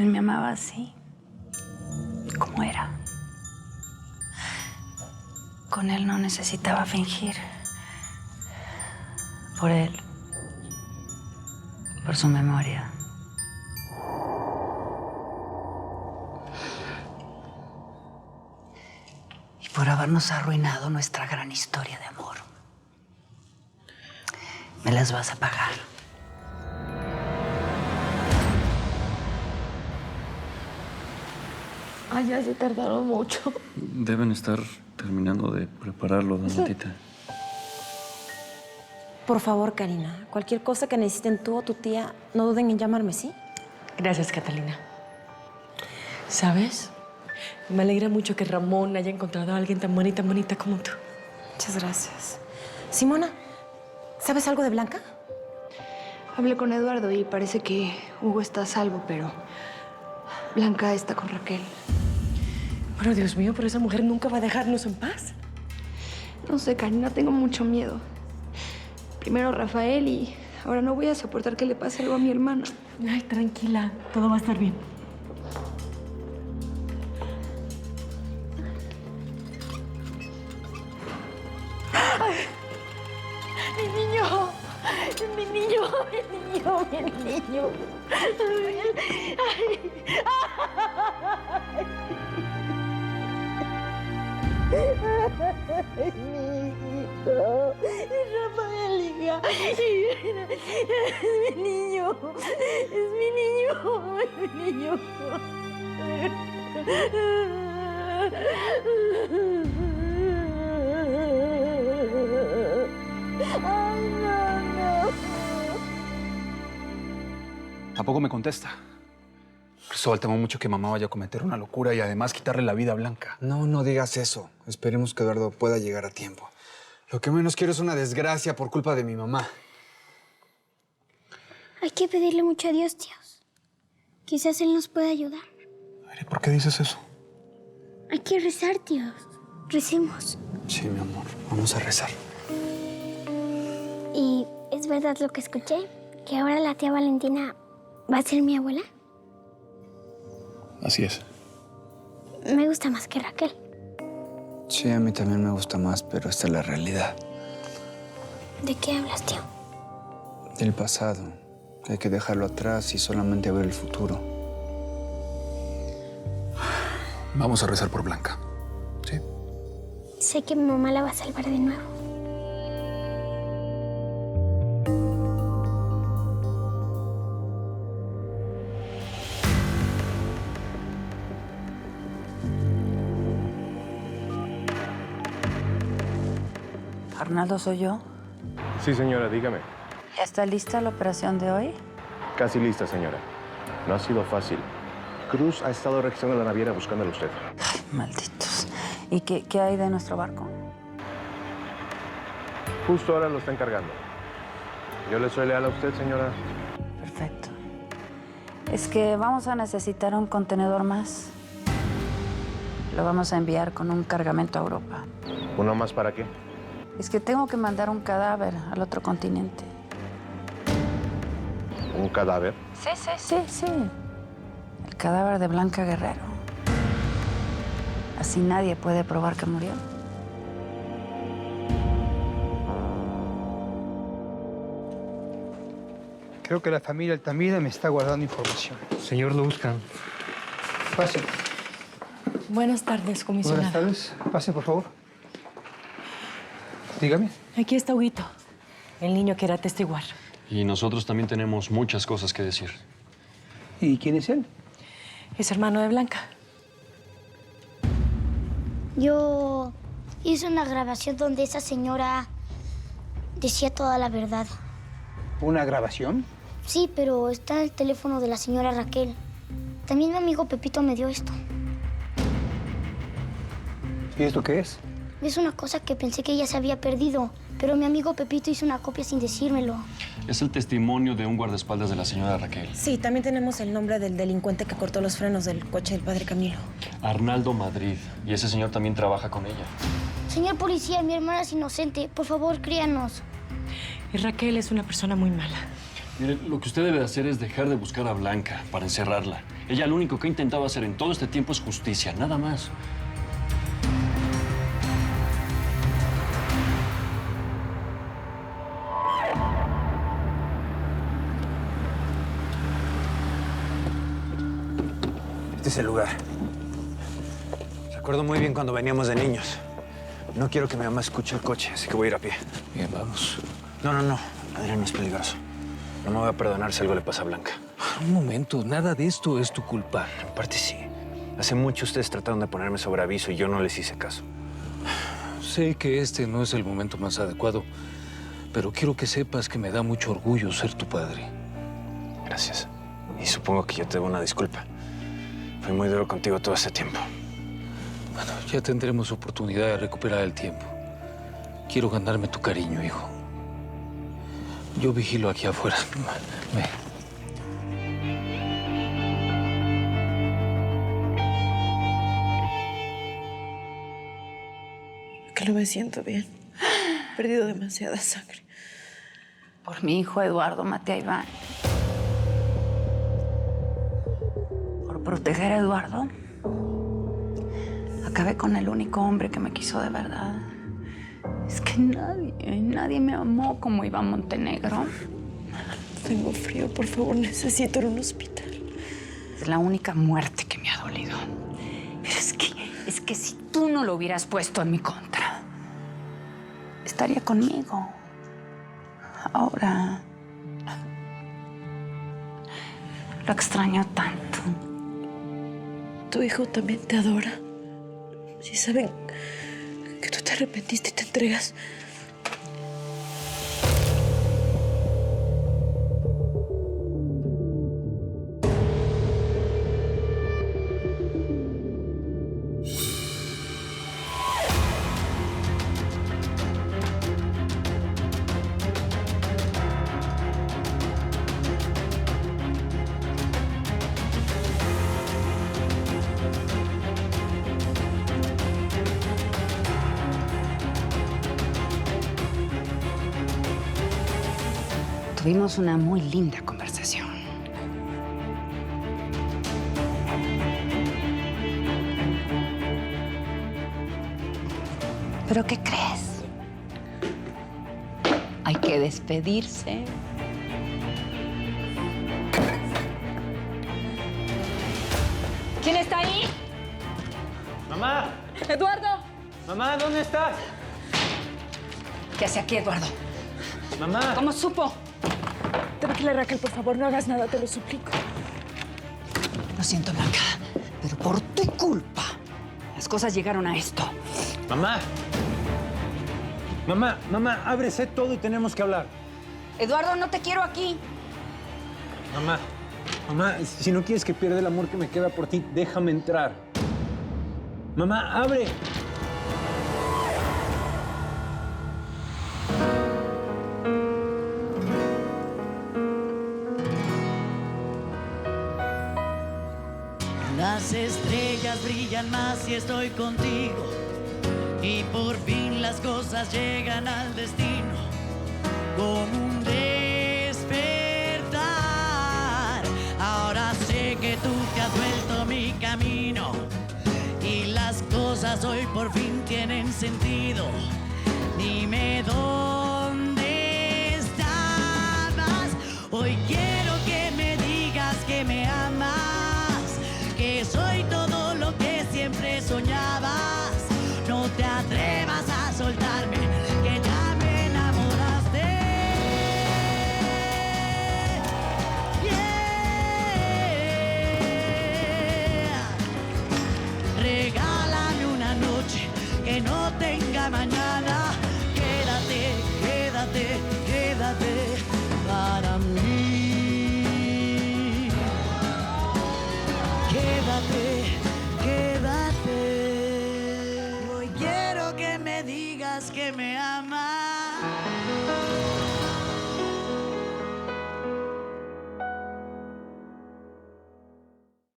Él me amaba así, como era. Con él no necesitaba fingir. Por él. Por su memoria. Y por habernos arruinado nuestra gran historia de amor. Me las vas a pagar. Ay, ya se tardaron mucho. Deben estar terminando de prepararlo, Donatita. Por favor, Karina, cualquier cosa que necesiten tú o tu tía, no duden en llamarme, ¿sí? Gracias, Catalina. ¿Sabes? Me alegra mucho que Ramón haya encontrado a alguien tan bonita como tú. Muchas gracias. Simona, ¿sabes algo de Blanca? Hablé con Eduardo y parece que Hugo está a salvo, pero Blanca está con Raquel. Pero Dios mío, pero esa mujer nunca va a dejarnos en paz. No sé, Karina, tengo mucho miedo. Primero Rafael y ahora no voy a soportar que le pase algo a mi hermano. Ay, tranquila, todo va a estar bien. ¡Ay! ¡Mi niño! ¡Mi niño! ¡Mi niño! ¡Mi niño! ¡Ay! ¡Ay, mi hijito! Rafael, hija. Es mi niño. Es mi niño. Es mi niño. Ay, no. Tampoco me contesta. Cristóbal, temo mucho que mamá vaya a cometer una locura y además quitarle la vida a Blanca. No, no digas eso. Esperemos que Eduardo pueda llegar a tiempo. Lo que menos quiero es una desgracia por culpa de mi mamá. Hay que pedirle mucho a Dios, tíos. Quizás Él nos pueda ayudar. ¿Y por qué dices eso? Hay que rezar, tíos. Recemos. Sí, mi amor. Vamos a rezar. ¿Y es verdad lo que escuché? ¿Que ahora la tía Valentina va a ser mi abuela? Así es. Me gusta más que Raquel. Sí, a mí también me gusta más, pero esta es la realidad. ¿De qué hablas, tío? Del pasado. Hay que dejarlo atrás y solamente ver el futuro. Vamos a rezar por Blanca. ¿Sí? Sé que mi mamá la va a salvar de nuevo. Arnaldo, ¿soy yo? Sí, señora, dígame. ¿Ya está lista la operación de hoy? Casi lista, señora. No ha sido fácil. Cruz ha estado registrando la naviera buscándole a usted. Ay, malditos. ¿Y qué hay de nuestro barco? Justo ahora lo está encargando. Yo le soy leal a usted, señora. Perfecto. Es que vamos a necesitar un contenedor más. Lo vamos a enviar con un cargamento a Europa. ¿Uno más para qué? Es que tengo que mandar un cadáver al otro continente. ¿Un cadáver? Sí. El cadáver de Blanca Guerrero. Así nadie puede probar que murió. Creo que la familia Altamira me está guardando información. Señor, lo buscan. Pase. Buenas tardes, comisionado. Buenas tardes. Pase, por favor. Dígame. Aquí está Huguito, el niño que era testiguar. Y nosotros también tenemos muchas cosas que decir. ¿Y quién es él? Es hermano de Blanca. Yo hice una grabación donde esa señora decía toda la verdad. ¿Una grabación? Sí, pero está el teléfono de la señora Raquel. También mi amigo Pepito me dio esto. ¿Y esto qué es? Es una cosa que pensé que ella se había perdido, pero mi amigo Pepito hizo una copia sin decírmelo. Es el testimonio de un guardaespaldas de la señora Raquel. Sí, también tenemos el nombre del delincuente que cortó los frenos del coche del padre Camilo. Arnaldo Madrid. Y ese señor también trabaja con ella. Señor policía, mi hermana es inocente. Por favor, créanos. Y Raquel es una persona muy mala. Mire, lo que usted debe hacer es dejar de buscar a Blanca para encerrarla. Ella lo único que ha intentado hacer en todo este tiempo es justicia, nada más. Este es el lugar. Recuerdo muy bien cuando veníamos de niños. No quiero que mi mamá escuche el coche, así que voy a ir a pie. Bien, vamos. No. Adrián, es peligroso. No me voy a perdonar si algo le pasa a Blanca. Un momento, nada de esto es tu culpa. Aparte, sí. Hace mucho ustedes trataron de ponerme sobre aviso y yo no les hice caso. Sé que este no es el momento más adecuado, pero quiero que sepas que me da mucho orgullo ser tu padre. Gracias. Y supongo que yo te debo una disculpa. Fui muy duro contigo todo este tiempo. Bueno, ya tendremos oportunidad de recuperar el tiempo. Quiero ganarme tu cariño, hijo. Yo vigilo aquí afuera. Ve. Que no me siento bien. He perdido demasiada sangre. Por mi hijo Eduardo maté a Iván. Por proteger a Eduardo, acabé con el único hombre que me quiso de verdad. Es que nadie me amó como Iván Montenegro. Tengo frío, por favor, necesito ir a un hospital. Es la única muerte que me ha dolido. Pero es que si tú no lo hubieras puesto en mi contra, estaría conmigo. Ahora lo extraño tanto. Tu hijo también te adora. Si saben que tú te arrepentiste y te entregas. Tuvimos una muy linda conversación. ¿Pero qué crees? Hay que despedirse. ¿Quién está ahí? ¡Mamá! ¡Eduardo! ¡Mamá, ¿dónde estás? ¿Qué hace aquí, Eduardo? ¡Mamá! ¿Cómo supo? Tranquila, Raquel, por favor, no hagas nada, te lo suplico. Lo siento, Blanca, pero por tu culpa las cosas llegaron a esto. ¡Mamá! Mamá, ábrese todo y tenemos que hablar. Eduardo, no te quiero aquí. Mamá, si no quieres que pierda el amor que me queda por ti, déjame entrar. Mamá, abre. Las estrellas brillan más si estoy contigo y por fin las cosas llegan al destino como un despertar. Ahora sé que tú te has vuelto mi camino y las cosas hoy por fin tienen sentido. Dime dónde estabas. Hoy quiero que me digas que me amas, que soy todo lo que siempre soñabas. No te atrevas a soltarme, que ya me enamoraste. Yeah. Regálame una noche que no tenga mañana. Quédate, quédate, quédate.